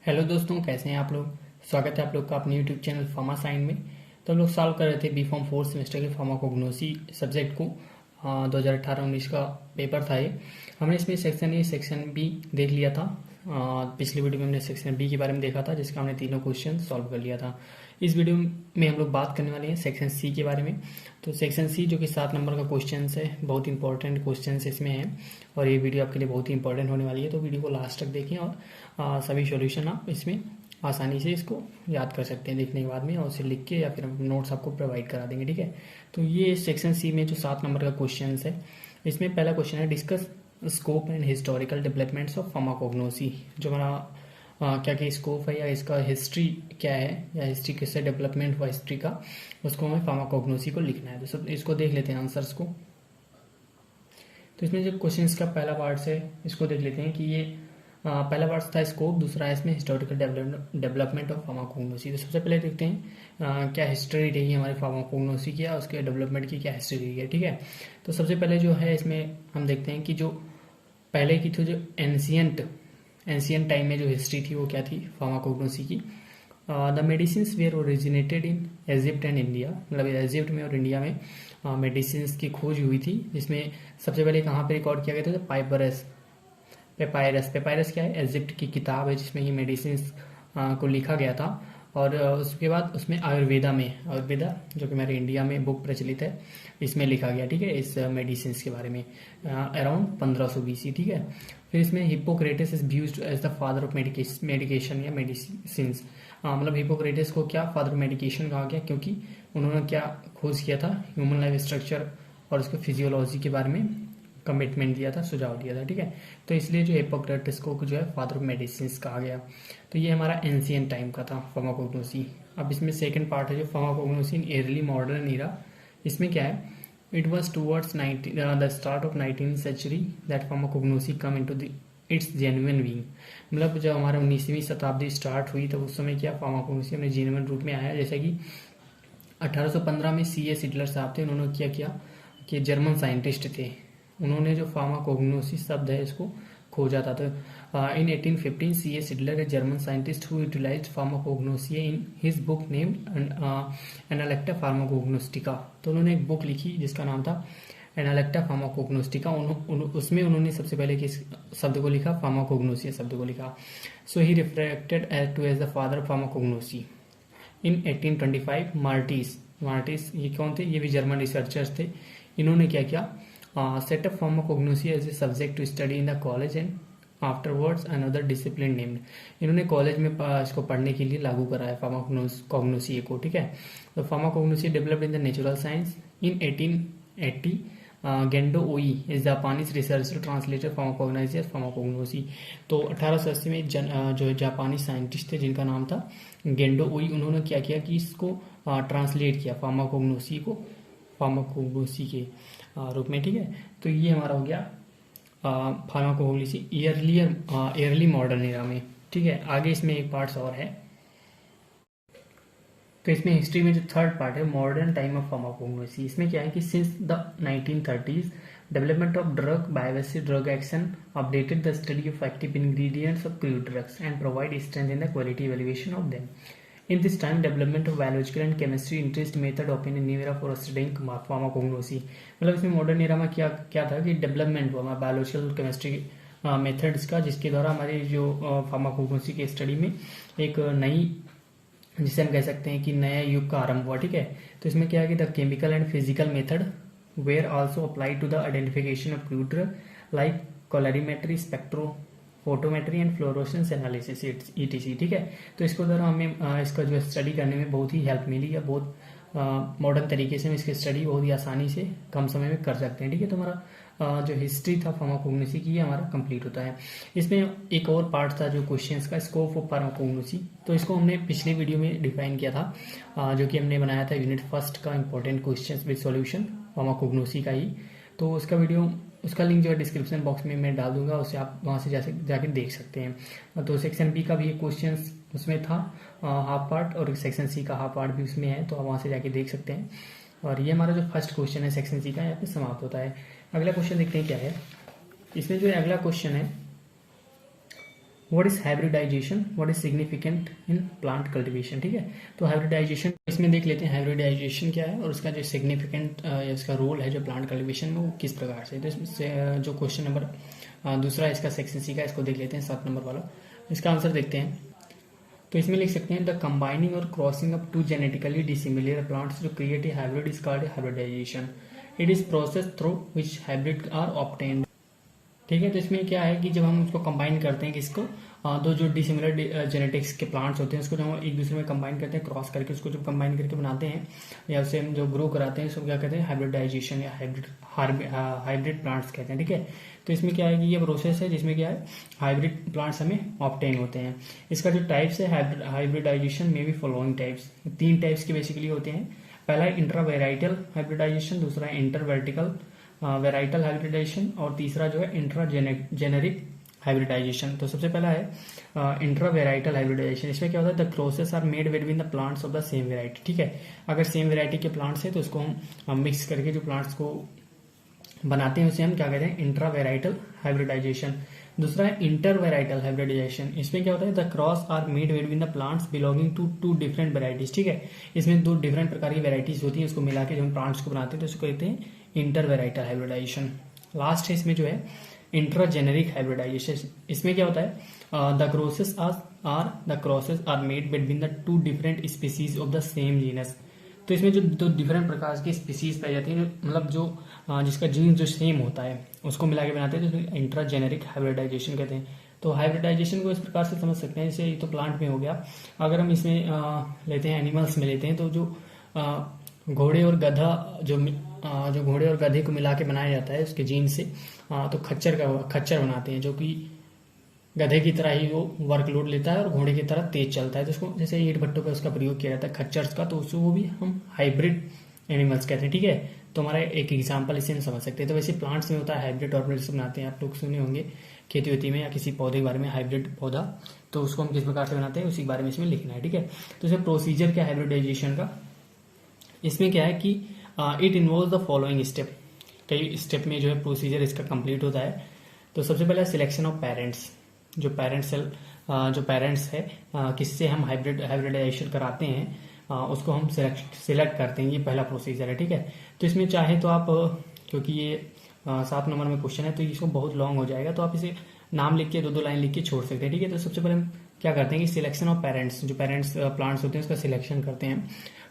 Hello दोस्तों, कैसे हैं आप लोग। स्वागत है आप लोग का अपने यूट्यूब चैनल फार्मा साइन में। तो हम लोग सॉल्व कर रहे थे बी फॉर्म फोर्थ सेमेस्टर के फार्माकोग्नोसी सब्जेक्ट को। 2018-19 का पेपर था ये। हमने इसमें सेक्शन ए सेक्शन बी देख लिया था। पिछली वीडियो में हमने सेक्शन बी के बारे में देखा था, जिसका हमने तीनों क्वेश्चन सॉल्व कर लिया था। इस वीडियो में हम लोग बात करने वाले हैं सेक्शन सी के बारे में। तो सेक्शन सी जो कि 7 नंबर का क्वेश्चन है, बहुत इंपॉर्टेंट क्वेश्चन इसमें है और ये वीडियो आपके लिए बहुत ही इंपॉर्टेंट होने वाली है। तो वीडियो को लास्ट तक देखें और सभी सॉल्यूशन आप इसमें आसानी से इसको याद कर सकते हैं देखने के बाद में, और उसे लिख के या फिर हम नोट्स आपको प्रोवाइड करा देंगे। ठीक है, तो ये सेक्शन सी में जो 7 नंबर का क्वेश्चन है, इसमें पहला क्वेश्चन है discuss scope and historical developments of pharmacognosy. जो हमारा क्या क्या स्कोप है या इसका हिस्ट्री क्या है या हिस्ट्री किससे डेवलपमेंट हुआ हिस्ट्री का, उसको हमें फार्माकोग्नोसी को लिखना है। तो सब इसको देख लेते हैं आंसर्स को। तो इसमें जो क्वेश्चन का पहला पार्ट है इसको देख लेते हैं कि ये पहला पार्ट था स्कोप, दूसरा है इसमें हिस्टोरिकल डेवलपमेंट ऑफ फार्माकोग्नोसी। तो सबसे पहले देखते हैं क्या हिस्ट्री रही है हमारी फार्माकोग्नोसी की, उसके डेवलपमेंट की क्या हिस्ट्री रही है। ठीक है, तो सबसे पहले जो है इसमें हम देखते हैं कि जो पहले की थी, जो एंशियंट टाइम में जो हिस्ट्री थी वो क्या थी फार्माकोग्नोसी की। The medicine were originated in Egypt and India, मतलब इजिप्ट में और इंडिया में मेडिसिन की खोज हुई थी, जिसमें सबसे पहले कहाँ पे रिकॉर्ड किया गया था, पेपायरस क्या है, इजिप्ट की किताब है जिसमें ये मेडिसिन को लिखा गया था। और उसके बाद उसमें आयुर्वेदा जो कि हमारे इंडिया में बुक प्रचलित है, इसमें लिखा गया। ठीक है, इस मेडिसिन के बारे में अराउंड 1500 BC। ठीक है, फिर इसमें Hippocrates is viewed as the father of medication या मेडिसिन। मतलब हिप्पोक्रेटिस को क्या फादर ऑफ मेडिकेशन कहा गया, क्योंकि उन्होंने क्या खोज किया था, ह्यूमन लाइफ स्ट्रक्चर और उसके फिजियोलॉजी के बारे में कमिटमेंट दिया था, सुझाव दिया था। ठीक है, तो इसलिए जो हिप्पोक्रेटिस को जो है फादर ऑफ मेडिसिन कहा गया। तो ये हमारा एंशियंट टाइम का था फार्माकोग्नोसी। अब इसमें सेकंड पार्ट है जो pharmacognosy in early modern era. इसमें क्या है, it was towards the start of 19th century that pharmacognosy come into its genuine being. मतलब जब हमारा 19वीं शताब्दी स्टार्ट हुई तब उस समय क्या फार्माकोग्नोसी अपने जेन्युइन रूप में आया। जैसे कि 1815 में C.S. हिटलर साहब थे, उन्होंने क्या किया कि जर्मन साइंटिस्ट थे, उन्होंने जो फार्माकोग्नोसी शब्द है इसको खोजा था। तो in 1815 C.S. Hitler, a German scientist who utilized pharmacognosy in his book named Analecta Pharmacognostica. तो उन्होंने एक बुक लिखी जिसका नाम था एनालेक्टा फार्माकोग्नोस्टिका। उसमें उन्होंने सबसे पहले किस शब्द को लिखा, फार्माकोग्नोसी शब्द को लिखा। So he refracted as the father of pharmacognosy. In 1825 Martius ये कौन थे, ये भी जर्मन रिसर्चर्स थे। इन्होंने क्या किया, set up pharmacognosy as a subject to study in the college and afterwards another discipline named। इन्होंने कॉलेज में इसको पढ़ने के लिए लागू कराया फार्माकोग्नोसी को। ठीक है, तो pharmacognosy developed in the natural science in 1880। Gendo Oi is Japanese researcher translator pharmacognosy as pharmacognosy. तो 1880 में जो जापानी साइंटिस्ट थे जिनका नाम था गेंडो ओई, उन्होंने क्या किया कि इसको ट्रांसलेट किया फार्माकोग्नोसी को फार्माकोग्नोसी के रूप में। ठीक है, तो ये हमारा हो गया फार्माकोग्नोसी अर्ली मॉडर्न एरा में। ठीक है, आगे इसमें एक पार्ट और है। तो इसमें हिस्ट्री में जो थर्ड पार्ट है मॉडर्न टाइम ऑफ फार्माकोग्नोसी, इसमें क्या है कि since the 1930s development of drug bioassays drug action updated the study of active ingredients of crude drugs and provide strength in the quality evaluation of them. In this time, development of biological and chemistry interest method open in new era for studying pharmacognosy। मतलब इसमें modern era में क्या था कि development हुआ हमारा biological chemistry methods का, जिसके द्वारा हमारी जो फार्माकोग्नोसी के स्टडी में एक नई, जिसे हम कह सकते हैं कि नया युग का आरंभ हुआ। ठीक है, तो इसमें क्या है कि the chemical and physical method were also applied to the identification of crude drug like colorimetry, spectrophotometry and fluorescence analysis ETC। ठीक है, तो इसको द्वारा हमें इसका जो स्टडी करने में बहुत ही हेल्प मिली है। बहुत मॉडर्न तरीके से हम इसकी स्टडी बहुत ही आसानी से कम समय में कर सकते हैं। ठीक है, तो हमारा जो हिस्ट्री था फार्माकोग्नोसी की, ये हमारा कंप्लीट होता है। इसमें एक और पार्ट था जो क्वेश्चंस का, स्कोप ऑफ फार्माकोग्नोसी। तो इसको हमने पिछले वीडियो में डिफाइन किया था, जो कि हमने बनाया था यूनिट फर्स्ट का important questions with solution pharmacognosy का ही। तो उसका लिंक जो है डिस्क्रिप्शन बॉक्स में मैं डाल दूंगा, उससे आप वहां से जाके देख सकते हैं। तो सेक्शन बी का भी एक क्वेश्चन उसमें था हाफ पार्ट, और सेक्शन सी का हाफ पार्ट भी उसमें है, तो आप वहां से जाके देख सकते हैं। और ये हमारा जो फर्स्ट क्वेश्चन है सेक्शन सी का, यहाँ पे समाप्त होता है। अगला क्वेश्चन देखते हैं क्या है। इसमें जो अगला क्वेश्चन है what is hybridisation, what is significant in plant cultivation. ठीक है, तो हाइब्रिडाइजेशन इसमें देख लेते हैं हाइब्रिडाइजेशन क्या है और उसका जो सिग्निफिकेंट इसका रोल है जो प्लांट कल्टीवेशन में वो किस प्रकार से। तो इसमें जो क्वेश्चन नंबर दूसरा इसका सेक्शन सी का, इसको देख लेते हैं 7 नंबर वाला। इसका आंसर देखते हैं। तो इसमें लिख सकते हैं द कंबाइनिंग और crossing of two genetically dissimilar plants to create a hybrid is called hybridisation. It is process through which hybrid are obtained. ठीक है, तो इसमें क्या है कि जब हम उसको कंबाइन करते हैं किसको, दो जो डिसिमिलर जेनेटिक्स के प्लांट्स होते हैं उसको जब हम एक दूसरे में कंबाइन करते हैं, क्रॉस करके उसको जब कंबाइन करके बनाते हैं या उसे हम जो ग्रो कराते हैं उसको क्या कहते हैं, हाइब्रिडाइजेशन या हाइब्रिड प्लांट्स कहते हैं। ठीक है, तो इसमें क्या है कि ये प्रोसेस है जिसमें क्या है हाइब्रिड प्लांट्स हमें ऑब्टेन होते हैं। इसका जो टाइप्स है हाइब्रिडाइजेशन में भी फॉलोइंग टाइप्स, 3 टाइप्स के बेसिकली होते हैं। पहला है इंट्रावेराइटल हाइब्रिडाइजेशन, दूसरा है इंटरवर्टिकल वेराइटल हाइब्रिडाइजेशन और तीसरा जो है इंट्रा जेनेरिक हाइब्रिडाइजेशन। तो सबसे पहला है इंट्रा वेराइटल हाइब्रिडाइजेशन। इसमें क्या होता है, the crosses are made between the plants of the same variety. ठीक है, अगर सेम वेराइटी के प्लांट्स है तो उसको हम मिक्स करके जो प्लांट्स को बनाते हैं उसे हम क्या कहते हैं, इंट्रा वेराइटल हाइब्रिडाइजेशन। दूसरा है इंटर वेराइटल हाइब्रिडाइजेशन। इसमें क्या होता है, the cross are made between the plants belonging to 2 different varieties. ठीक है, इसमें 2 डिफरेंट प्रकार की वेराइटीज होती है, उसको मिला के जब हम प्लांट्स को बनाते हैं तो उसको कहते हैं इंटर वेराइटल हाइब्रिडाइजेशन। लास्ट है इसमें जो है इंट्रा जेनेरिक हाइब्रिडाइजेशन। इसमें क्या होता है, the crosses are made between the 2 different species of the same genus. तो इसमें जो 2 डिफरेंट प्रकार की स्पीसीज पाई जाती है, मतलब जो जिसका जीन जो सेम होता है उसको मिला के बनाते हैं, तो इंट्रा जेनेरिक हाइब्रिडाइजेशन कहते हैं। तो हाइब्रिडाइजेशन को इस प्रकार से समझ सकते हैं, जैसे ये तो प्लांट में हो गया। अगर हम इसमें लेते हैं एनिमल्स में लेते हैं, तो जो घोड़े और गधा जो घोड़े और गधे को मिला के बनाया जाता है उसके जीन से, तो खच्चर बनाते हैं जो कि गधे की तरह ही वो वर्कलोड लेता है और घोड़े की तरह तेज चलता है। तो उसको जैसे ईंट भट्टों पर उसका प्रयोग किया जाता है खच्चर्स का, तो उसको वो भी हम हाइब्रिड एनिमल्स कहते हैं। ठीक है, तो हमारा एक एग्जाम्पल इसे हम समझ सकते हैं। तो वैसे प्लांट्स में होता है हाइब्रिड ऑर्गेनिज्म बनाते हैं, आप लोग सुने होंगे खेती वेती में या किसी पौधे के बारे में, हाइब्रिड पौधा, तो उसको हम किस प्रकार से बनाते हैं उसी के बारे में इसमें लिखना है। ठीक है, तो इसमें प्रोसीजर क्या है हाइब्रिडाइजेशन का, इसमें क्या है कि it involve the following step. कई स्टेप में जो है प्रोसीजर इसका कंप्लीट होता है। तो सबसे पहले सिलेक्शन ऑफ पेरेंट्स, जो पेरेंट्स है किससे हम हाइब्रिडाइजेशन कराते हैं उसको हम सिलेक्ट करते हैं, ये पहला प्रोसीजर है। ठीक है, तो इसमें चाहे तो आप, क्योंकि ये 7 नंबर में क्वेश्चन है तो इसको बहुत लॉन्ग हो जाएगा, तो आप इसे नाम लिख के 2-2 लाइन लिख के छोड़ सकते हैं। ठीक है, तो सबसे पहले हम क्या करते हैं कि सिलेक्शन ऑफ पेरेंट्स, जो पेरेंट्स प्लांट्स होते हैं उसका सिलेक्शन करते हैं।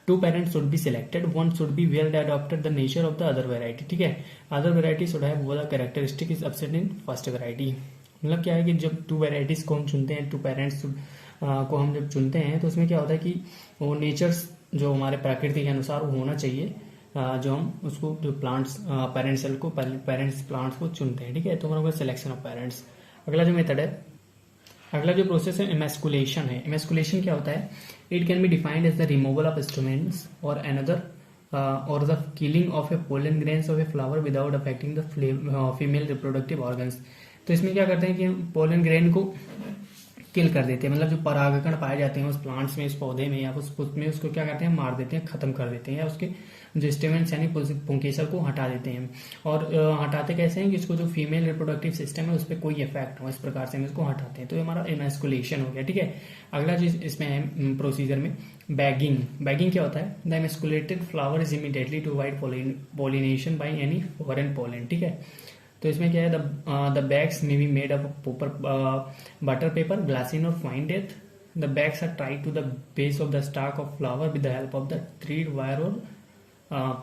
2 parents should be selected, one should be well adapted the nature of the other variety। ठीक है, other variety should have both the characteristic is absent in first variety। मतलब क्या है कि जब 2 वेराइटीज को हम चुनते हैं, 2 पेरेंट्स को हम जब चुनते हैं तो उसमें क्या होता है कि वो नेचर्स जो हमारे प्रकृति के अनुसार वो होना चाहिए, जो हम उसको जो प्लांट्स पेरेंट्स सेल को पेरेंट्स प्लांट्स को चुनते हैं। ठीक है, तो हमारा सिलेक्शन ऑफ पेरेंट्स। अगला जो मेथड है, अगला जो प्रोसेस है इमेस्कुलेशन है। इमेस्कुलेशन क्या होता है, it can be defined as the removal of instruments और अनदर और the killing of a pollen grains of a flower without affecting the female reproductive organs. तो इसमें क्या करते हैं कि हम पोलन ग्रेन को किल कर देते हैं, मतलब जो परागकण पाए जाते हैं उस प्लांट्स में, उस पौधे में या उस पुष्प में, उसको क्या करते हैं, मार देते हैं, खत्म कर देते हैं, या उसके जो स्टेमेंट्स यानी पुंकेसर को हटा देते हैं। और हटाते कैसे हैं कि इसको जो फीमेल रिप्रोडक्टिव सिस्टम है उस पर कोई इफेक्ट हो, इस प्रकार से हम इसको हटाते हैं। तो ये हमारा इमेस्कुलेशन हो गया। ठीक है, अगला चीज इसमें है प्रोसीजर में बैगिंग। बैगिंग क्या होता है, the emasculated flower is immediately to avoid pollination by any foreign pollen. ठीक है, तो इसमें क्या है, the bags may be made of butter paper, glassine or fine death. The bags are tied to the base of the stalk of flower with the help of the thread, wire or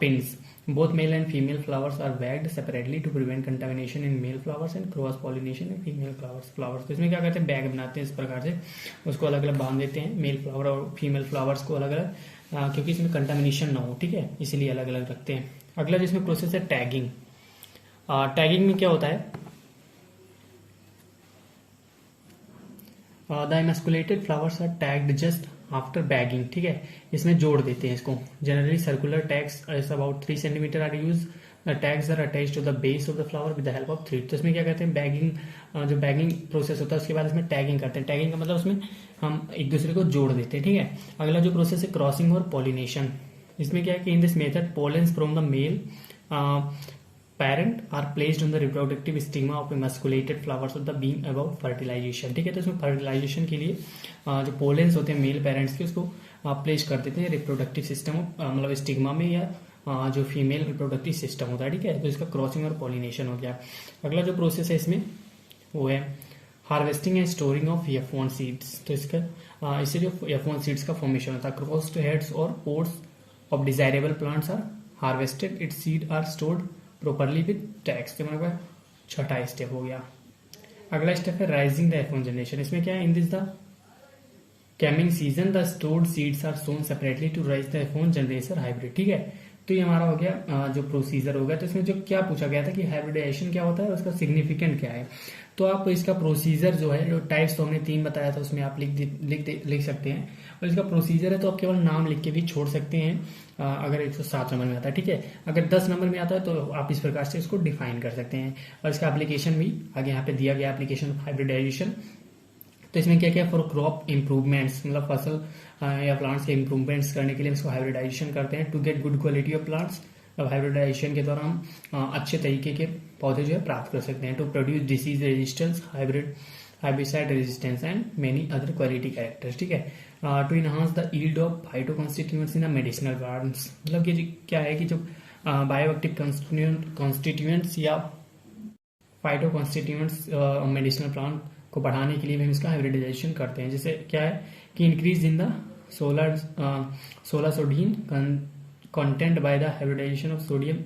pins. Both male and female flowers are bagged separately to prevent contamination in male flowers and cross pollination in female flowers. तो इसमें क्या करते हैं, bag बनाते हैं इस प्रकार से, उसको अलग अलग बांध देते हैं, मेल फ्लावर और फीमेल फ्लावर्स को अलग अलग, क्योंकि इसमें कंटामिनेशन ना हो। ठीक है, इसीलिए अलग अलग रखते हैं। अगला जिसमें प्रोसेस है टैगिंग। टैगिंग में क्या होता है, the emasculated flowers are tagged just after bagging. ठीक है, इसमें जोड़ देते हैं इसको। Generally circular tags is about 3 centimetre are use. The tags are attached to the base of the flower with the help of thread. तो इसमें क्या कहते हैं, बैगिंग, जो बैगिंग प्रोसेस होता है उसके बाद इसमें टैगिंग करते हैं। टैगिंग का मतलब उसमें हम एक दूसरे को जोड़ देते हैं। ठीक है, अगला जो प्रोसेस है क्रॉसिंग और पॉलिनेशन। इसमें क्या है कि in this method pollens from the male parent are placed on the reproductive stigma of emasculated flowers of the bean above fertilization। ठीक है, तो इसमें फर्टिलाइजेशन के लिए जो पोलेंस होते हैं मेल पेरेंट्स के, उसको प्लेस कर देते हैं रिप्रोडक्टिव सिस्टम मतलब स्टिग्मा में, या जो फीमेल रिप्रोडक्टिव सिस्टम होता है। ठीक है, तो इसका क्रॉसिंग और पॉलिनेशन हो गया। अगला जो प्रोसेस है इसमें वो है harvesting and storing of F1 seeds. तो इससे जो F1 सीड्स का फॉर्मेशन होता है, क्रॉस्ड हेड्स और pores of desirable plants are harvested, its seed are stored properly with tags. तो मेरे छठा स्टेप हो गया। अगला स्टेप है राइजिंग द F1 जनरेशन। इसमें क्या है, in this the coming season the stored seeds are sown separately to raise the F1 generation hybrid. ठीक है, तो ये हमारा हो गया जो प्रोसीजर हो गया। तो इसमें जो क्या पूछा गया था कि हाइब्रिडाइजेशन क्या होता है, उसका सिग्निफिकेंट क्या है। तो आप इसका प्रोसीजर जो है, जो टाइप्स तो हमने 3 बताया था, उसमें आप लिख सकते हैं। और इसका प्रोसीजर है तो आप केवल नाम लिख के भी छोड़ सकते हैं अगर 107 नंबर में आता है। ठीक है, अगर 10 नंबर में आता है तो आप इस प्रकार से इसको डिफाइन कर सकते हैं। और इसका एप्लीकेशन भी आगे यहाँ पे दिया गया, एप्लीकेशन ऑफ हाइब्रिडाइजेशन। तो इसमें क्या क्या, फॉर क्रॉप इंप्रूवमेंट्स, मतलब फसल या प्लांट्स के इंप्रूवमेंट्स करने के लिए इसको हाइब्रिडाइजेशन करते हैं। To get good quality of plants, अब हाइब्रिडाइजेशन के दौरान हम अच्छे तरीके के पौधे जो है प्राप्त कर सकते हैं। To produce disease resistance, herbicide resistance and many other quality characters. ठीक है, to enhance the yield of phytoconstituents in medicinal plants, मतलब कि क्या है कि जो बायोएक्टिव कॉन्स्टिट्यूएंट्स या फाइटो कॉन्स्टिट्यूएंट्स मेडिसिनल प्लांट को बढ़ाने के लिए भी हम इसका हाइब्रिडाइजेशन करते हैं। जैसे क्या है कि increase in the solasodine content by the hybridization of Solanum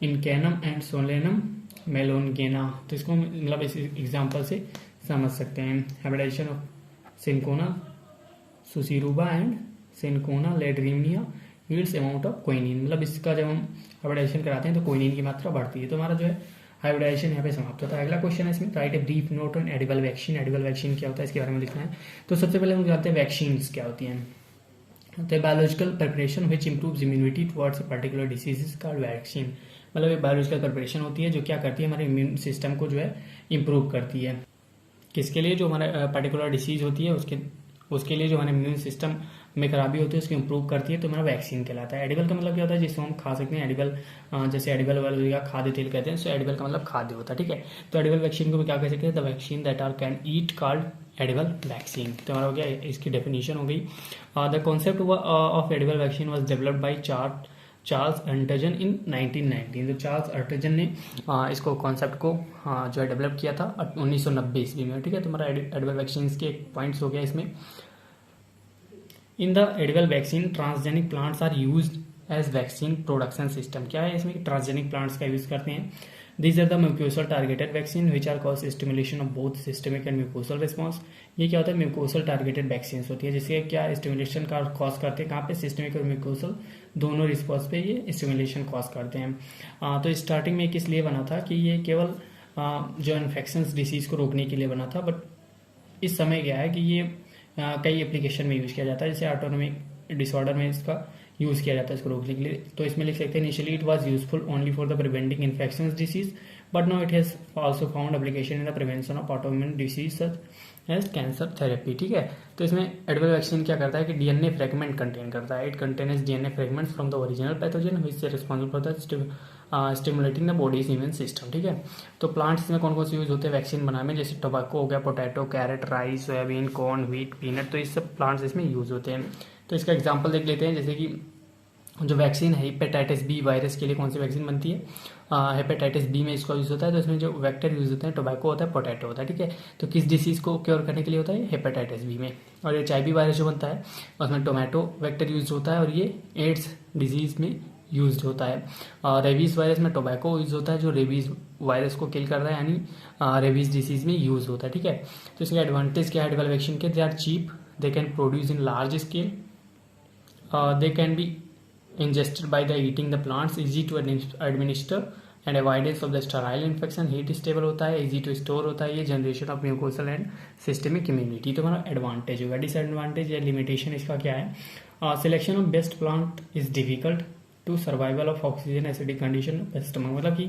incanum and Solanum melongena. तो इसको मतलब इस एग्जांपल से समझ सकते हैं। Hybridization of Cinchona succirubra and Cinchona ledgeriana yields amount of quinine, मतलब इसका जब हम हाइब्रिडाइजेशन कराते हैं तो क्विनिन की मात्रा बढ़ती है। तो हमारा जो है हाइब्रिडाइजेशन यहाँ पे समाप्त होता है। अगला क्वेश्चन है इसमें, right a brief note on edible vaccine. Edible vaccine क्या होता है, इसके बारे में लिखना है। तो सबसे पहले हम जानते हैं वैक्सीन क्या होती हैं। तो biological preparation which improves immunity towards a particular disease is called vaccine. मतलब एक बायोलॉजिकल प्रिपरेशन होती है जो क्या करती है, हमारे इम्यून सिस्टम को जो है इम्प्रूव करती है। किसके लिए, जो हमारा पर्टिकुलर डिसीज होती है उसके लिए जो हमारे इम्यून सिस्टम में खराबी होती है उसको इम्प्रूव करती है, तो हमारा वैक्सीन कहलाता है। एडिबल का मतलब क्या होता है, जिसको हम खा सकते हैं। एडिबल जैसे एडिबल वाले का खाद्य तेल कहते हैं, सो एडिबल का मतलब खाद्य होता है। ठीक है, तो एडिबल वैक्सीन को भी क्या कह सकते हैं, the vaccine that are can eat called edible vaccine. तो हमारा हो गया, इसकी डेफिनेशन हो गई। The concept of edible vaccine was developed by Charles Arntzen in 1919। तो चार्ल्स अर्टजन ने इसको कॉन्सेप्ट को जो है डेवलप किया था 1990 ईस्वी में। ठीक है, तो हमारा एडिबल वैक्सीन के पॉइंट्स हो गया इसमें। In the edible vaccine transgenic plants are used as vaccine production system. क्या है इसमें, ट्रांसजेनिक प्लांट्स का यूज करते हैं। These are the mucosal targeted vaccine which are cause stimulation of both systemic and mucosal response। ये क्या होता है, mucosal targeted vaccines होती है जिससे क्या स्टिमुलेशन का कॉज करते हैं, कहाँ पे, सिस्टमिक और म्यूकोसल दोनों रिस्पॉन्स पे ये स्टिमुलेशन कॉज करते हैं। तो स्टार्टिंग में किस लिए बना था कि ये केवल जो इन्फेक्शंस डिसीज को रोकने के लिए बना था, बट इस समय क्या है कि ये कई एप्लीकेशन में यूज किया जाता है। जैसे ऑटोनोमिक डिसऑर्डर में इसका यूज किया जाता है इसको रोकने के लिए। तो इसमें लिख सकते हैं, initially it was useful only for the preventing infections disease, but now it has also found application in the prevention of autoimmune disease such as cancer therapy. ठीक है, तो इसमें एडिबल वैक्सीन क्या करता है कि डीएनए फ्रेगमेंट कंटेन करता है। It contains DNA fragments from the original pathogen which is responsible for the stimulating the bodies immune system. ठीक है, तो प्लांट्स में कौन कौन से यूज होते हैं वैक्सीन बनाने में, जैसे टोबैको हो गया, potato, carrot, rice, soybean, corn, wheat, peanut, तो इस सब प्लांट्स इसमें यूज होते हैं। तो इसका एग्जाम्पल देख लेते हैं, जैसे कि जो वैक्सीन है हेपेटाइटिस बी वायरस के लिए कौन सी वैक्सीन बनती है, हेपेटाइटिस बी में इसका यूज होता है। तो इसमें जो वेक्टर यूज होते हैं टोबैको होता है, पोटैटो होता है। ठीक है, तो किस डिसीज को क्योर करने के लिए होता है, हेपेटाइटिस बी में। और HIV वायरस जो बनता है उसमें टोमेटो वेक्टर यूज होता है और ये एड्स डिजीज में यूज होता है। रेबीज वायरस में टोबैको यूज होता है जो रेबीज वायरस को किल करता है, यानी रेबीज डिसीज में यूज होता है। ठीक है, तो इसके एडवांटेज क्या है एडिबल वैक्सीन के, they are cheap, they can produce in large scale, they can be ingested by the eating the plants, easy to administer and avoidance of the sterile infection, heat stable होता है, easy to store होता है, ये generation of mucosal and systemic immunity। तो हमारा advantage होगा। Disadvantage या limitation इसका क्या है, selection of best plant is difficult to survival of oxygen acidic condition stomach, मतलब कि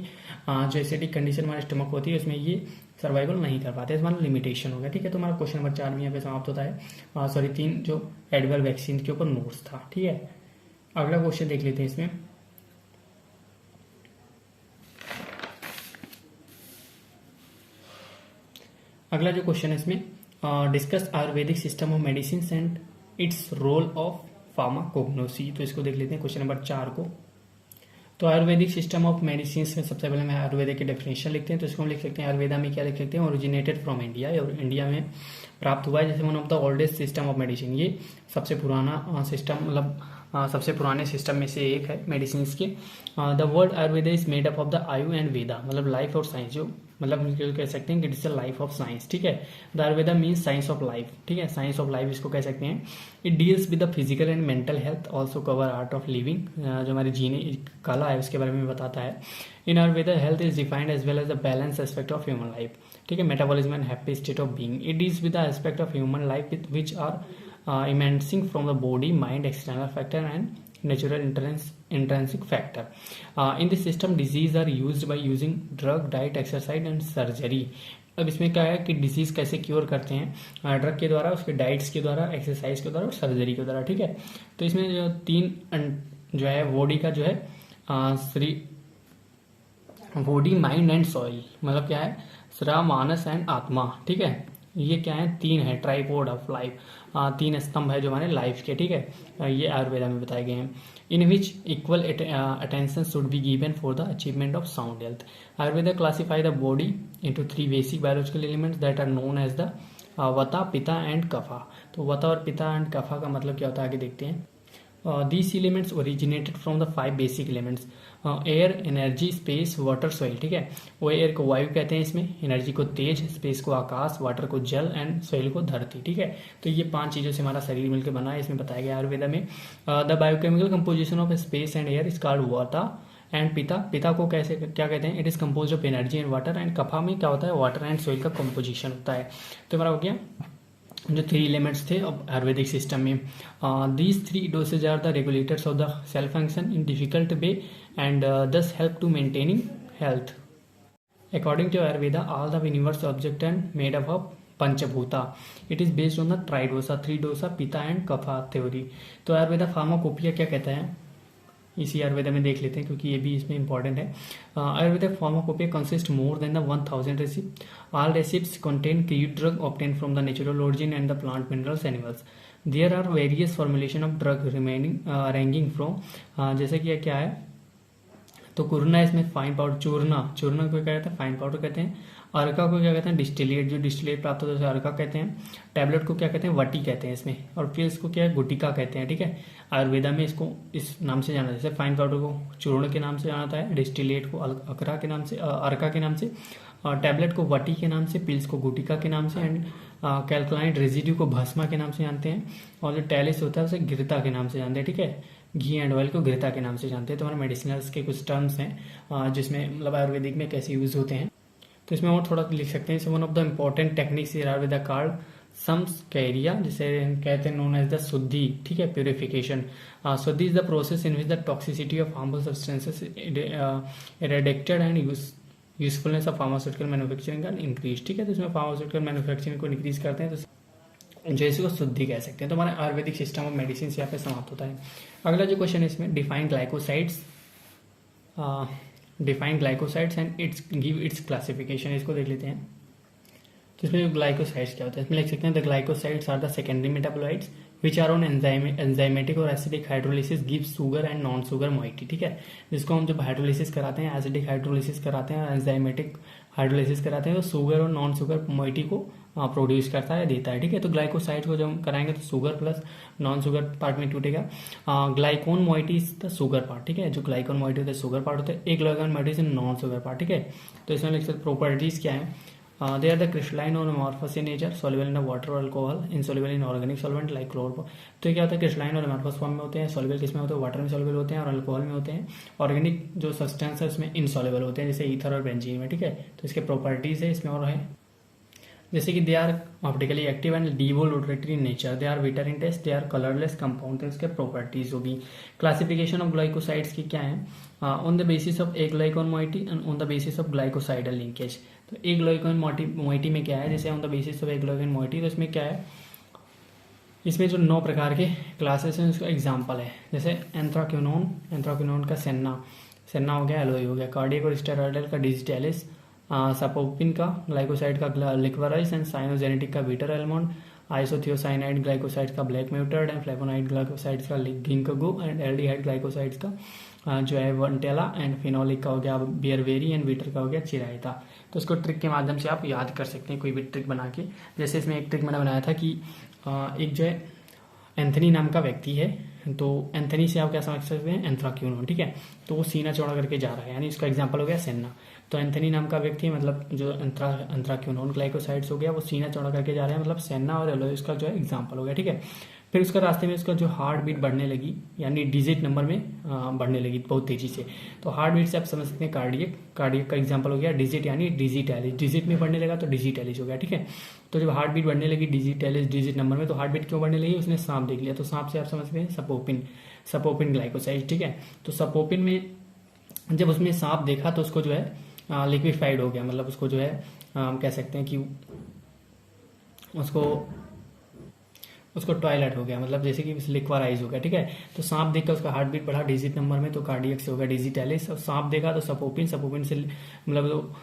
जो एसिडिक कंडीशन हमारे स्टमक होती है उसमें ये सर्वाइवल नहीं कर पाते, हमारा लिमिटेशन होगा। ठीक है, तो हमारा क्वेश्चन नंबर 4 में यहाँ पे समाप्त होता है। सॉरी 3 जो एडिबल वैक्सीन के ऊपर नोट्स था। ठीक है, अगला क्वेश्चन देख लेते हैं इसमें। अगला जो क्वेश्चन है इसमें, discuss Ayurvedic system of medicine and its role of pharmacognosy. तो इसको देख लेते हैं क्वेश्चन नंबर 4 को। तो आयुर्वेदिक सिस्टम ऑफ मेडिसिन में सबसे पहले मैं आयुर्वेदिक की डेफिनेशन लिखते हैं। तो इसको हम लिख सकते हैं, आयुर्वेदा में क्या लिख सकते हैं, ओरिजिनेटेड फ्रॉम इंडिया, और इंडिया में प्राप्त हुआ है जैसे one of the oldest system of medicine. ये सबसे पुराना सिस्टम, मतलब सबसे पुराने सिस्टम में से एक है मेडिसिन के। The word Ayurveda is made up of the आयु एंड वेदा, मतलब लाइफ और साइंस, जो मतलब हम कह सकते हैं कि it is the life of science, ठीक है। The Ayurveda means science of life, ठीक है, साइंस ऑफ लाइफ इसको कह सकते हैं। It deals with the physical and mental health, also cover art of living, जो हमारी जीने कला है उसके बारे में बताता है। In Ayurveda health is defined as well as the balance aspect of human life, ठीक है, metabolism and happy state of being. It deals with the aspect of human life which are emanating from the body, mind, external factor and natural intrinsic factor. In this system, disease are used by using drug, diet, exercise and surgery. अब इसमें क्या है कि disease कैसे cure करते हैं, drug के द्वारा, उसके डाइट्स के द्वारा, एक्सरसाइज के द्वारा और सर्जरी के द्वारा, ठीक है। तो इसमें जो 3 जो है बॉडी का जो है बॉडी, माइंड एंड सॉइल, मतलब क्या है, श्रा, मानस एंड आत्मा, ठीक है। ये क्या है, 3 है, ट्राइपोड ऑफ लाइफ, 3 स्तंभ है जो हमारे लाइफ के, ठीक है। ये आयुर्वेदा में बताए गए हैं। In which equal attention should be given for the achievement of sound health. Ayurveda classify the body into 3 basic biological elements that are known as the vata, pitta and कफा। तो वता और पिता एंड कफा का मतलब क्या होता है, आगे देखते हैं। These elements originated from the 5 basic elements, air, energy, space, water, soil, ठीक है। वो एयर को वायु कहते हैं इसमें, एनर्जी को तेज, स्पेस को आकाश, वाटर को जल एंड सॉइल को धरती, ठीक है। तो ये 5 चीजों से हमारा शरीर मिलकर बना है, इसमें बताया गया आयुर्वेदा में। The biochemical composition of space and air is called vata and pitta. Pitta को कैसे क्या कहते हैं, it is compose of energy and water. And kapha में क्या होता है, वाटर एंड सॉइल का कंपोजिशन होता है। तो हमारा हो गया जो 3 एलिमेंट्स थे आयुर्वेदिक सिस्टम में। These 3 doshas are the regulators of the cell function in difficult way and thus help to maintaining health. According to Ayurveda, all the universe object and made up of panchabhuta. It is based on the tridosha, 3 dosha, pitta and कफा theory. तो Ayurveda pharmacopoeia क्या कहता है, इसी आयुर्वेदा में देख लेते हैं क्योंकि ये भी इसमें इंपॉर्टेंट है। Ayurveda pharmacopoeia consist more than the 1000 recipe. All recipes contain crude drug obtain from the natural origin and the plant minerals animals. There are various formulation of drug remaining ranking from, जैसे कि क्या है, तो कुरना इसमें fine powder, चूर्णा को क्या कहते हैं, फाइन पाउडर कहते हैं। अर्का को क्या कहते हैं, डिस्टिलेट, जो डिस्टिलेट प्राप्त होता है उसे अर्का कहते हैं। टैबलेट को क्या कहते हैं, वटी कहते हैं इसमें। और फिर इसको क्या है, गुटिका कहते हैं, ठीक है। आयुर्वेदा में इसको इस नाम से जाना, जैसे फाइन पाउडर को चूर्ण के नाम से जाना जाता है, डिस्टिलेट को अकरा के नाम से, अर्का के नाम से, टैबलेट को वटी के नाम से, पिल्स को गुटिका के नाम से, एंड कैल्कुलाइन रेजिड्यू को भस्मा के नाम से जानते हैं। और जो टैलिस होता है उसे घृता के नाम से जानते हैं, ठीक है। घी एंड ऑयल को घृता के नाम से जानते हैं। तो हमारे मेडिसिनल्स के कुछ टर्म्स हैं जिसमें मतलब आयुर्वेदिक में कैसे यूज होते हैं। तो इसमें और थोड़ा लिख सकते हैं, one of the important techniques in Ayurveda called samskara, जिसे कहते हैं नोन एज द शुद्धि, ठीक है, purification. Shuddhi is the process in which the toxicity of harmful substances eradicated and usefulness of pharmaceutical manufacturing and increase, ठीक है। तो इसमें फार्मास्यूटिकल मैन्युफैक्चरिंग को इंक्रीज करते हैं, तो जैसे को शुद्धि कह सकते हैं। तो हमारा आयुर्वेदिक सिस्टम ऑफ मेडिसिन यहाँ पे समाप्त होता है। अगला जो क्वेश्चन है इसमें, define glycosides, define glycosides and it's give its classification. इसको देख लेते हैं। तो इसमें ग्लाइकोसाइड्स क्या होता है, इसमें लिख सकते हैं, the glycosides are the secondary metabolites which are on enzymatic or acidic hydrolysis give sugar and non sugar moiety, ठीक है। जिसको हम जब हाइड्रोलिसिस कराते हैं, एसिडिक हाइड्रोलिसिस कराते हैं, एंजाइमेटिक हाइड्रोलिसिस कराते हैं, तो शुगर और नॉन शुगर मोइटी को प्रोड्यूस करता है, देता है, ठीक है। तो ग्लाइकोसाइड को जब हम कराएंगे तो sugar plus non sugar part में टूटेगा। ग्लाइकोन moiety is the sugar part, ठीक है। जो ग्लाइकोन मोइटी होता है शुगर पार्ट होता है, एक ग्लाइकोन moiety is non sugar part, ठीक है। तो इसमें लिख सकते प्रॉपर्टीज क्या है, they are the crystalline or amorphous in nature, soluble in the water or alcohol, insoluble in organic solvent like chlorine। तो क्या होता है, क्रिस्टलाइन और amorphous फॉर्म में होते हैं, soluble किसमें होते हैं, वाटर में soluble होते हैं और अल्कोहल में होते हैं। ऑर्गेनिक जो सब्सटेंस है उसमें इनसॉल्युबल होते हैं, जैसे ईथर और बेंजीन में, ठीक है। तो इसके प्रॉपर्टीज है इसमें और है, जैसे कि they are optically active and levorotatory in nature, they are bitter in taste, they are colourless compound. तो इसके प्रॉपर्टीज होगी। क्लासिफिकेशन ऑफ ग्लाइकोसाइड्स की क्या है, on the basis of A ग्लाइकोन moiety and on the basis of ग्लाइकोसाइडल linkage. तो ए ग्लाइकोन moiety में क्या है, जैसे on the basis of A ग्लाइकोन moiety, तो इसमें क्या है, इसमें जो 9 प्रकार के क्लासेस हैं उसका एग्जाम्पल है, जैसे एंथ्राक्विनोन का सेन्ना हो गया, एलोई हो गया, कार्डियक और स्टेरॉयडल का डिजिटैलिस, सपोपिन का ग्लाइकोसाइड का लिक्वराइज एंड साइनोजेनेटिक का बीटर एल्मोंड, आइसोथियोसाइनाइड ग्लाइकोसाइड्स का ब्लैक म्यूटर्ड एंड फ्लेवोनाइड ग्लाइकोसाइड्स का गिंकगो एंड एल्डिहाइड ग्लाइकोसाइड्स का जो है वंटेला एंड फिनोलिक का हो गया बियरवेरी एंड बीटर का हो गया चिराइता। तो इसको ट्रिक के माध्यम से आप याद कर सकते हैं कोई भी ट्रिक बना के। जैसे इसमें एक ट्रिक मैंने बनाया था कि एक जो है एंथनी नाम का व्यक्ति है, तो एंथनी से आप क्या समझ सकते हैं, एंथ्राक्यूनोन, ठीक है। तो वो सीना चौड़ा करके जा रहा है, यानी इसका एग्जांपल हो गया सेन्ना। तो एंथनी नाम का व्यक्ति मतलब जो एंथ्राक्यूनोन ग्लाइकोसाइड्स हो गया वो सीना चौड़ा करके जा रहा है, मतलब सेन्ना और एलोइस का जो है एग्जाम्पल हो गया, ठीक है। फिर उसका रास्ते में उसका जो हार्ट बीट बढ़ने लगी, यानी डिजिट नंबर में बढ़ने लगी बहुत तेजी से। तो हार्ट बीट से आप समझ सकते हैं कार्डियक, कार्डियक का एग्जांपल हो गया डिजिट, यानी डिजिटैलिस, डिजिट में बढ़ने लगा तो डिजिटैलिस हो गया, ठीक है। तो जब हार्ट बीट बढ़ने लगी डिजिटैलिस डिजिट नंबर में, तो हार्ट बीट क्यों बढ़ने लगी, उसने सांप देख लिया, तो सांप से आप समझ सकते हैं सपोपिन, सपोपिन ग्लाइकोसाइड, ठीक है। तो सपोपिन में जब उसने सांप देखा तो उसको जो है लिक्विफाइड हो गया, मतलब उसको जो है हम कह सकते हैं कि उसको टॉयलेट हो गया, मतलब जैसे कि लिक्वराइज हो गया, ठीक है। तो सांप देखकर उसका हार्ट बीट बढ़ा डिजिट नंबर में, तो कार्डियक से हो गया डिजिटैलिस। और सांप देखा तो सपोपिन, सपोपिन से मतलब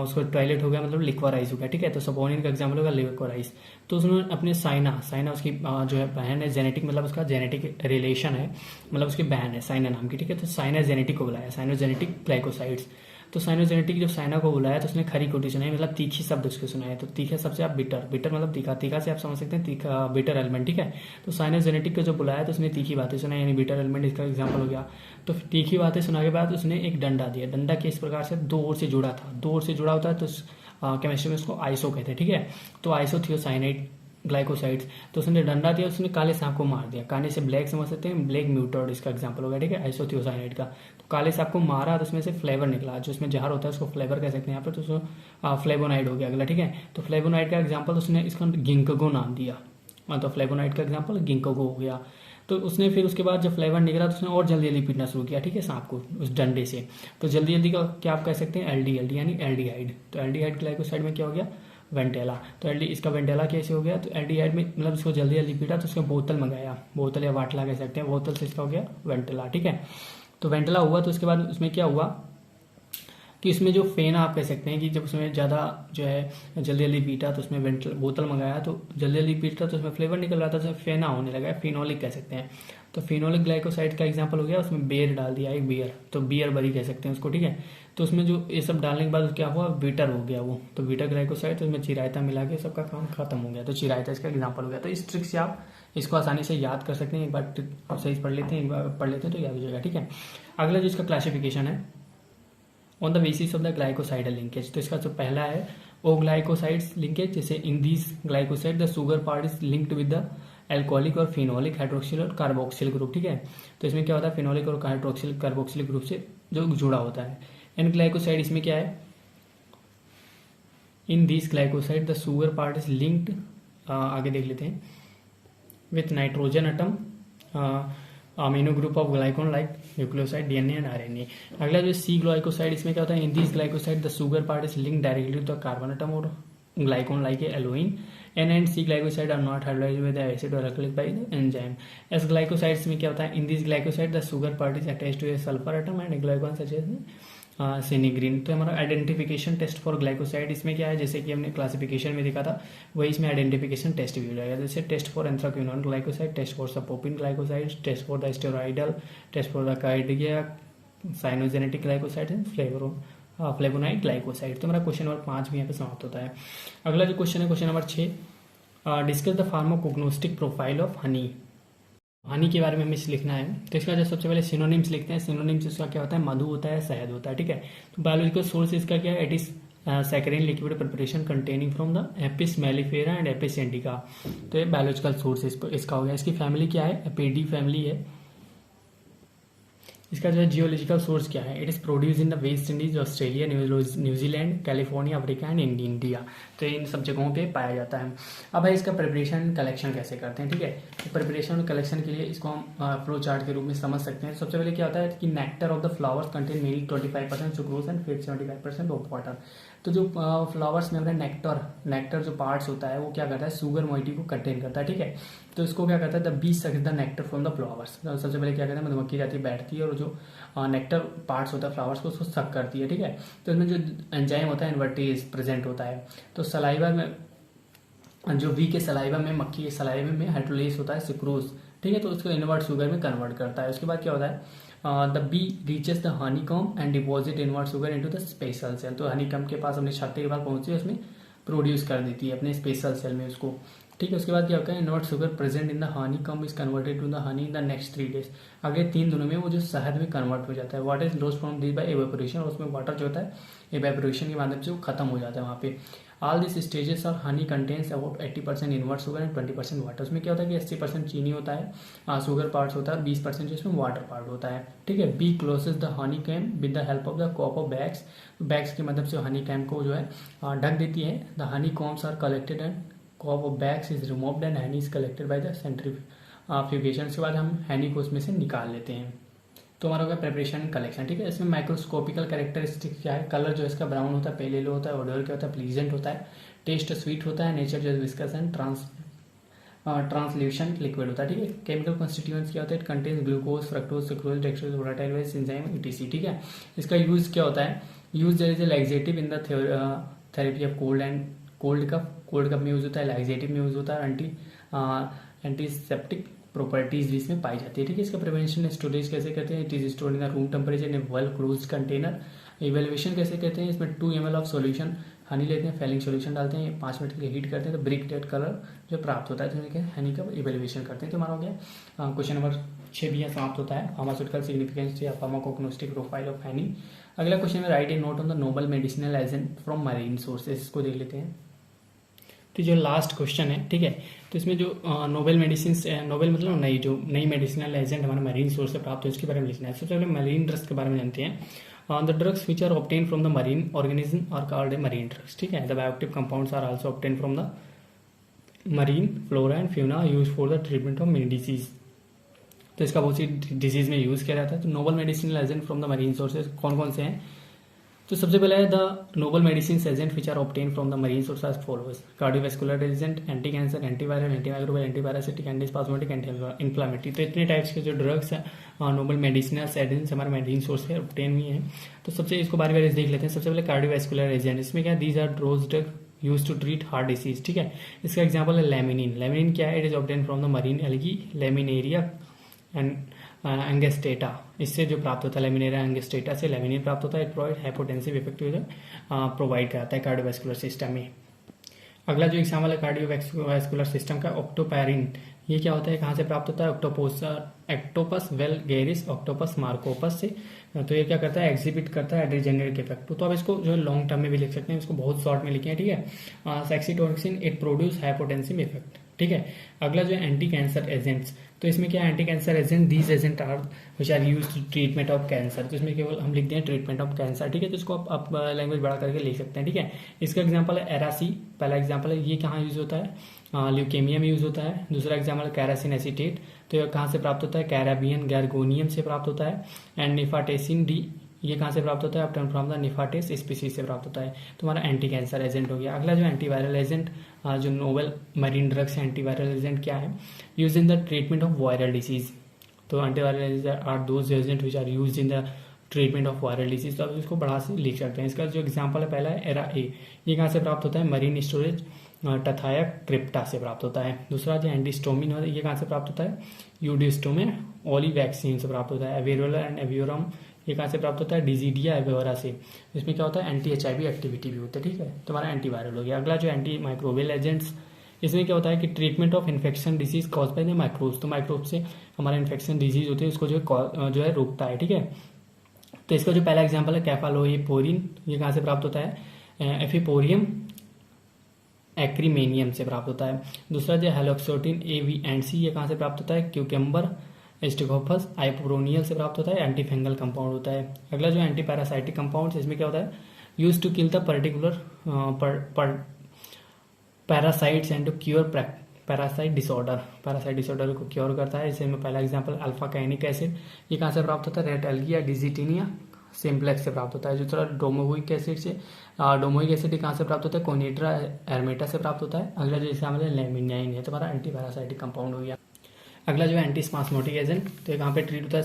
उसको टॉयलेट हो गया, मतलब लिक्वराइज हो गया, ठीक है। तो सपोनिन का एग्जाम्पल होगा लिक्वराइज। तो उसने अपने साइना उसकी जो है बहन है, जेनेटिक मतलब उसका जेनेटिक रिलेशन है, मतलब उसकी बहन है साइना नाम की, ठीक है। तो साइना जेनेटिक को बुलाया, साइनोजेनेटिक ग्लाइकोसाइड्स। तो साइनोजेनेटिक जब साइना को बुलाया तो उसने खरी खोटी सुनाई, मतलब तीखी शब्द उसको सुनाए। तो तीखे शब्द से आप बिटर, बिटर मतलब तीखा, तीखा से आप समझ सकते हैं तीखा बिटर एलिमेंट, ठीक है। तो साइनोजेनेटिक को जब बुलाया तो उसने तीखी बातें सुनाई, यानी बिटर एलिमेंट इसका एग्जाम्पल हो गया। तो तीखी बातें सुना के बाद उसने एक डंडा दिया, डंडा के इस प्रकार से दो ओर से जुड़ा था, दो ओर से जुड़ा होता है तो केमिस्ट्री में उसको आइसो कहते हैं, ठीक है। तो आइसोथियोसाइनाइड ग्लाइकोसाइड्स। तो उसने डंडा दिया, उसने काले सांप को मार दिया, काले से ब्लैक समझ सकते हैं, ब्लैक म्यूटर्ड इसका एग्जांपल होगा, ठीक है, आइसोथियोसाइनाइड का। तो काले सांप को मारा तो उसमें से फ्लेवर निकला, जो उसमें जहर होता है उसको फ्लेवर कह सकते हैं यहाँ पे, तो उसको फ्लेवोनाइड हो गया अगला, ठीक है। तो फ्लेवोनाइड का एग्जाम्पल उसने इसका गिंकगो नाम दिया, तो फ्लेवोनाइड का एग्जाम्पल गिंकगो हो गया। तो उसने फिर उसके बाद जब फ्लेवर निकला तो उसने और जल्दी जल्दी पीटना शुरू किया, ठीक है, सांप को उस डंडे से। तो जल्दी जल्दी का क्या आप कह सकते हैं, एल्डी यानी एल्डिहाइड। तो एल्डिहाइड ग्लाइकोसाइड में क्या हो गया, वेंटेला। तो इसका वेंटेला कैसे हो गया, तो एल्डिहाइड में मतलब इसको जल्दी जल्दी पीटा तो उसको बोतल मंगाया, बोतल या बाटला कह सकते हैं, बोतल से इसका हो गया वेंटेला, ठीक है। तो वेंटेला हुआ तो उसके बाद उसमें क्या हुआ कि उसमें जो फेना आप कह सकते हैं कि जब उसमें ज़्यादा जो है जल्दी जल्दी पीटा तो उसमें बोतल मंगाया, तो जल्दी जल्दी पीटा तो उसमें फ्लेवर निकल रहा था, उसमें फेना होने लगा, फिनोलिक कह सकते हैं। तो फिनोलिक ग्लाइकोसाइड का एग्जांपल हो गया, उसमें बियर डाल दिया, एक बियर, तो बियर बरी कह सकते हैं उसको, ठीक है। तो उसमें जो ये सब डालने के बाद क्या हुआ, बीटर हो गया वो, तो बीटर ग्लाइकोसाइड, तो उसमें चिरायता मिला के सबका काम खत्म हो गया, तो चिरायता इसका एग्जाम्पल हो गया। तो इस ट्रिक से आप इसको आसानी से याद कर सकते हैं, एक बार ट्रिक आप सही पढ़ लेते हैं, एक बार पढ़ लेते हैं तो याद हो जाएगा, ठीक है। अगला जो इसका क्लासिफिकेशन है on the basis of the ग्लाइकोसाइडल linkage, तो इसका जो पहला है ओ ग्लाइकोसाइड्स लिंकेज, जैसे इन this glycoside the sugar part is linked with the alcoholic और फिनोलिक हाइड्रोक्सिल और कार्बोक्सिल ग्रुप, ठीक है। तो इसमें क्या होता है, फिनोलिक और हाइड्रोक्सिल कार्बोक्सिल ग्रुप से जो जुड़ा होता है। एन ग्लाइकोसाइड इसमें क्या है, in this glycoside the sugar part is linked, आगे देख लेते हैं, with nitrogen atom amino group of glycone like nucleoside, DNA and RNA. अगला जो सी ग्लाइकोसाइड, इसमें क्या होता है, in this glycoside the sugar part is link directly to the carbon atom aglycone like aloin. N and C glycoside are not hydrolyzed with the acid or alkali by the enzyme. S glycosides में क्या होता है, in this glycoside the sugar part is attached to a sulphur atom and glycone such as sinigrin. तो हमारा identification test for glycoside इसमें क्या है, जैसे कि हमने क्लासिफिकेशन में देखा था वही इसमें आइडेंटिफिकेशन टेस्ट भी हो जाएगा, जैसे test for anthraquinone glycoside, test for saponin glycoside, test for the steroidal, test for the cardiac cyanogenetic glycoside, flavonoid glycoside. तो हमारा क्वेश्चन नंबर 5 भी यहाँ पे समाप्त होता है। अगला जो क्वेश्चन है question number 6, discuss the pharmacognostic profile of honey. Honey के बारे में हमें लिखना है, तो इसका जो सबसे पहले सिनोनिम्स लिखते हैं। सिनोनिम्स इसका क्या होता है, मधु होता है, शहद होता है, ठीक है। तो बायोलॉजिकल सोर्स इसका क्या है, it is saccharin liquid preparation containing from the Apis mellifera and Apis indica. तो ये बायोलॉजिकल सोर्स इसका हो गया। इसकी फैमिली क्या है, एपिडी फैमिली है। इसका जो है जियोलॉजिकल सोर्स क्या है, it is produce in the West Indies, Australia, New Zealand, California, Africa and India. तो इन सब जगहों पे पाया जाता है। अब है इसका प्रिपरेशन कलेक्शन कैसे करते हैं, ठीक है। तो प्रिपरेशन और कलेक्शन के लिए इसको हम फ्लो चार्ट के रूप में समझ सकते हैं। सबसे पहले क्या होता है कि nectar of the flowers contain mainly 25% sucrose and 75% of water. तो जो फ्लावर्स में अपने नेक्टर जो पार्ट्स होता है वो क्या करता है, शुगर मोइटी को कंटेन करता है, ठीक है। तो इसको क्या करता है, the bee sucks the nectar from the flowers. तो सबसे पहले क्या करता है, मधुमक्खी जाती है, बैठती है और जो नेक्टर पार्ट्स होता है फ्लावर्स को उसको सक करती है, ठीक है। तो इसमें जो एंजाइम होता है इन्वर्टेज प्रेजेंट होता है। तो सलाइवा में जो वी के सलाइवा में, मक्खी के सलाइवा में हाइड्रोलेस होता है सुक्रोज, ठीक है। तो उसको इन्वर्ट शुगर में कन्वर्ट करता है। उसके बाद क्या होता है, the bee reaches the honeycomb and deposit invert sugar into the special cell. तो हनी कॉम के पास अपने छत्ते के पास पहुंचती है, उसमें प्रोड्यूस कर देती है अपने स्पेशल सेल में उसको, ठीक है। उसके बाद क्या होता है, invert sugar present in the honeycomb is converted to the honey in the next 3 days। अगले 3 दिनों में वो जो शहद में कन्वर्ट हो जाता है। Water is lost from this by evaporation, और उसमें वाटर जो होता है एवेपोरेशन के माध्यम से वो खत्म हो जाता है वहाँ पे। ऑल दिस स्टेजेस और honey contains about 80% invert sugar and 20% water. उसमें क्या होता है कि 80% चीनी होता है, शुगर पार्ट्स होता है, 20% जो इसमें वाटर पार्ट होता है, ठीक है। Bee closes the honeycomb with the help of the cap of bags. Bags की मदद से हनी कैम को जो है ढक देती है। The honeycombs are collected and cap of bags is removed and honey is collected by the centrifugation. उसके बाद हम हनी को उसमें से निकाल लेते हैं। तो हमारा हो गया प्रिपरेशन कलेक्शन, ठीक है। इसमें माइक्रोस्कोपिकल कैरेक्टरिस्टिक्स क्या है, कलर जो है इसका ब्राउन होता है, पेल येलो होता है, ऑडर क्या होता है, प्लीजेंट होता है, टेस्ट स्वीट होता है, नेचर जो है विस्कस एंड ट्रांसल्यूशन लिक्विड होता है, ठीक है। केमिकल कॉन्स्टिट्यूएंट्स क्या होता है, it contains glucose, fructose, sucrose, dextrose, volatile wax, enzyme, ETC, ठीक है। इसका यूज क्या होता है, use there is a laxative in the therapy of cold cough में यूज होता है, लैक्सेटिव में यूज होता है, एंटीसेप्टिक प्रॉपर्टीज भी इसमें पाई जाती है, ठीक है। इसका प्रिवेंशन स्टोरेज कैसे करते हैं, it is stored in the room temperature in well closed container. Evaluation कैसे करते हैं, इसमें 2 ml ऑफ सॉल्यूशन हनी लेते हैं, फैलिंग सॉल्यूशन डालते हैं, 5 मिनट के लिए हीट करते हैं, तो ब्रिक रेड कलर जो प्राप्त होता है, तो हनी का इवेल्युएशन करते हैं। तो हमारा हो गया क्वेश्चन नंबर 6 भी यहाँ समाप्त होता है, फार्मास्यूटिकल सिग्निफिकेंस या फार्माकोग्नोस्टिक प्रोफाइल ऑफ हनी। अगला क्वेश्चन में write a note on the novel medicinal agent from marine sources, इसको देख लेते हैं। तो जो लास्ट क्वेश्चन है, ठीक है, तो इसमें जो नोबेल मेडिसिन, नोबेल मतलब नई मेडिसिनल एजेंट हमारे मरीन सोर्स से प्राप्त है उसके बारे में लिखना है। सबसे पहले मरीन ड्रग्स के बारे में जानते हैं। The drugs which are obtain from the marine organism are called a marine drugs, ठीक है। The bioactive compounds are also obtain from the marine flora and fauna use for the treatment of many disease. तो इसका बहुत सी disease में use किया जाता है। तो novel medicinal agent from the marine sources कौन कौन से हैं, तो सबसे पहले है the novel medicine agent which are obtain from the marine source as follows, cardiovascular agent, anti cancer, antiviral, antimicrobial, antiparasitic, antispasmodic, anti inflammatory. तो इतने टाइप्स के जो ड्रग्स हैं नोबल मेडिसिनल एजेंट्स हमारे मेडिसिन सोर्स से ऑब्टेन हुई हैं। तो सबसे इसको बारी बारी देख लेते हैं। सबसे पहले कार्डियोवैस्कुलर एजेंट, इसमें क्या, these are those drug use to treat heart disease, ठीक है। इसका एग्जाम्पल है लेमिनिन। लेमिनिन क्या है, it is obtain from the marine algae Laminaria and angustata, इससे जो प्राप्त होता है लेमिनेरिया एंगेस्टेटा से लेमिनिन प्राप्त होता है। It provide hypotensive effect provide कराता है कार्डियोवैस्कुलर सिस्टम में। अगला जो एग्जाम्पल है कार्डियोवैस्कुलर सिस्टम का, ऑक्टोपैरिन, ये क्या होता है, कहाँ से प्राप्त होता है, एक्टोपस वेलगेरिस ऑक्टोपस मार्कोपस से। तो ये क्या करता है, एग्जिबिट करता है एड्रीजेनेरिक इफेक्ट। तो अब इसको जो लॉन्ग टर्म में भी लिख सकते हैं, इसको बहुत शॉर्ट में लिखे हैं, ठीक है। सेक्सीटोक्सिन, इट प्रोड्यूस हाइपोटेंसिव इफेक्ट, ठीक है। अगला जो है एंटी कैंसर एजेंट्स, तो इसमें क्या है, anti cancer agent, these agent are which are use to treatment of cancer. तो इसमें केवल हम लिख दें ट्रीटमेंट ऑफ कैंसर, ठीक है। तो इसको आप लैंग्वेज बढ़ा करके लिख सकते हैं, ठीक है। इसका एग्जांपल है एरासी, पहला एग्जांपल है, ये कहाँ यूज होता है, ल्यूकेमिया में यूज होता है। दूसरा एग्जांपल है कैरासिन एसीटेट, तो ये कहाँ से प्राप्त होता है, कैराबियन गैरगोनियम से प्राप्त होता है। एंड निफाटेसिन डी, ये कहाँ से प्राप्त होता है, ऑब्टेन फ्रॉम द निफाटेस स्पीसीज से प्राप्त होता है। तो हमारा एंटी कैंसर एजेंट हो गया। अगला जो एंटीवायरल एजेंट, जो novel marine drugs antiviral agent क्या है, use in the treatment of viral disease. तो antiviral agent are those agent which are use in the treatment of viral disease. तो आप इसको बढ़ा से लिख सकते हैं। इसका जो एग्जाम्पल है पहला है एरा ए, ये कहाँ से प्राप्त होता है, मरीन स्टोरेज टथाया क्रिप्टा से प्राप्त होता है। दूसरा जो एंटीस्टोमिन होता है, ये कहाँ से प्राप्त होता है, यूडिस्टोमिन ओली वैक्सीन से प्राप्त होता है। एवेरोला एंड एवियोरम, ये कहाँ से प्राप्त होता है, डिजीडिया एवेरा से। इसमें क्या होता है, एंटी HIV एक्टिविटी भी होती है, ठीक है। तो हमारा एंटीवायरल हो गया। अगला जो एंटी माइक्रोबियल एजेंट्स, इसमें क्या होता है कि treatment of infection disease cause by the microbes. तो माइक्रोब से हमारा इन्फेक्शन डिजीज होती है, उसको जो है रोकता है, ठीक है। तो इसका जो पहला एग्जाम्पल है कैफालोपोरिन, ये कहाँ से प्राप्त होता है, एफिपोरियम एक्रीमेनियम से प्राप्त होता है। दूसरा जो हेलोक्सोटिन AVC, ये कहाँ से प्राप्त होता है, क्यूकम्बर स्टिगोफस आइपोरोनियल से प्राप्त होता है, एंटी फंगल कंपाउंड होता है। अगला जो एंटी पैरासाइटिक कंपाउंड, इसमें क्या होता है, use to kill the particular parasites and to cure parasite disorder को क्योर करता है। इसमें पहला एग्जांपल अल्फा कैनिक एसिड, ये कहाँ से प्राप्त होता है, रेट एल्गी या डिजिटिनिया सिम्प्लेक्स से प्राप्त होता है। दूसरा डोमोइक एसिड से, डोमोइक एसिड कहाँ से प्राप्त होता है? कोनिड्रा एरमेटा से प्राप्त होता है। अगला जो एग्जाम्पल है लेमिनाइन है, तो हमारा एंटीपैरासाइटिक कंपाउंड हो गया। अगला जो है एंटी स्पास्मोटिक एजेंट, तो कहाँ पे ट्रीट होता है?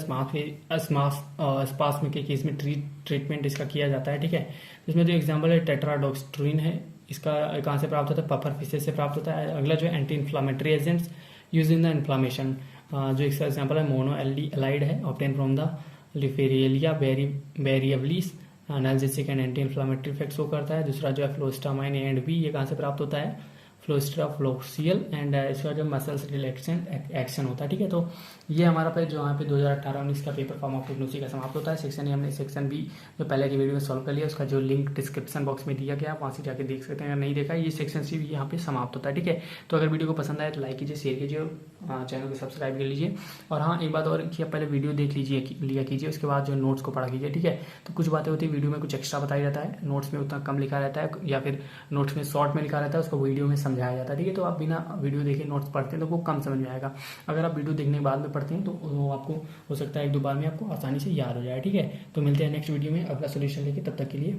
स्पास्म के केस में ट्रीटमेंट इसका किया जाता है, ठीक है। इसमें जो एग्जांपल है टेट्राडोक्स्ट्रीन है, इसका कहाँ से प्राप्त होता है? पफर फिशेस से प्राप्त होता है। अगला जो है anti inflammatory agents use in the inflammation, जो इसका एग्जांपल है मोनो एल्डिहाइड है, obtain from the Luffariella variabilis, analgesic and anti inflammatory effect show करता है। दूसरा जो है फ्लोस्टामाइन ए एंड बी, ये कहाँ से प्राप्त होता है? फ्लोस्ट्राफ्लोक्सियल, एंड इसका जो मसल्स रिलैक्सेंट एक्शन होता है, ठीक है। तो ये हमारा पे जो यहाँ पे 2018-19 का पेपर फॉर्म ऑफ उसी का समाप्त होता है। सेक्शन ए हमने सेक्शन बी जो पहले की वीडियो में सॉल्व कर लिया, उसका जो लिंक डिस्क्रिप्शन बॉक्स में दिया गया, वहाँ से जाके देख सकते हैं। अगर नहीं देखा, ये सेक्शन सी भी यहाँ पे समाप्त होता है, ठीक है। तो अगर वीडियो को पसंद आए तो लाइक कीजिए, शेयर कीजिए और चैनल को सब्सक्राइब कर लीजिए। और हाँ, एक बात और कि आप पहले वीडियो देख लिया कीजिए, उसके बाद जो नोट्स को पढ़ा कीजिए, ठीक है। तो कुछ बातें होती है वीडियो में कुछ एक्स्ट्रा बताया जाता है, नोट्स में उतना कम लिखा रहता है, या फिर नोट्स में शॉर्ट में लिखा रहता है, उसको वीडियो में समझाया जाता है, ठीक है। तो आप बिना वीडियो देखे नोट्स पढ़ते हैं तो वो कम समझ में आएगा। अगर आप वीडियो देखने के बाद में पढ़ते हैं तो वो आपको हो सकता है 1-2 बार में आपको आसानी से याद हो जाए, ठीक है। तो मिलते हैं नेक्स्ट वीडियो में अगला सोल्यूशन लेके, तब तक के लिए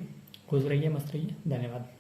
खुश रहिए, मस्त रहिए, धन्यवाद।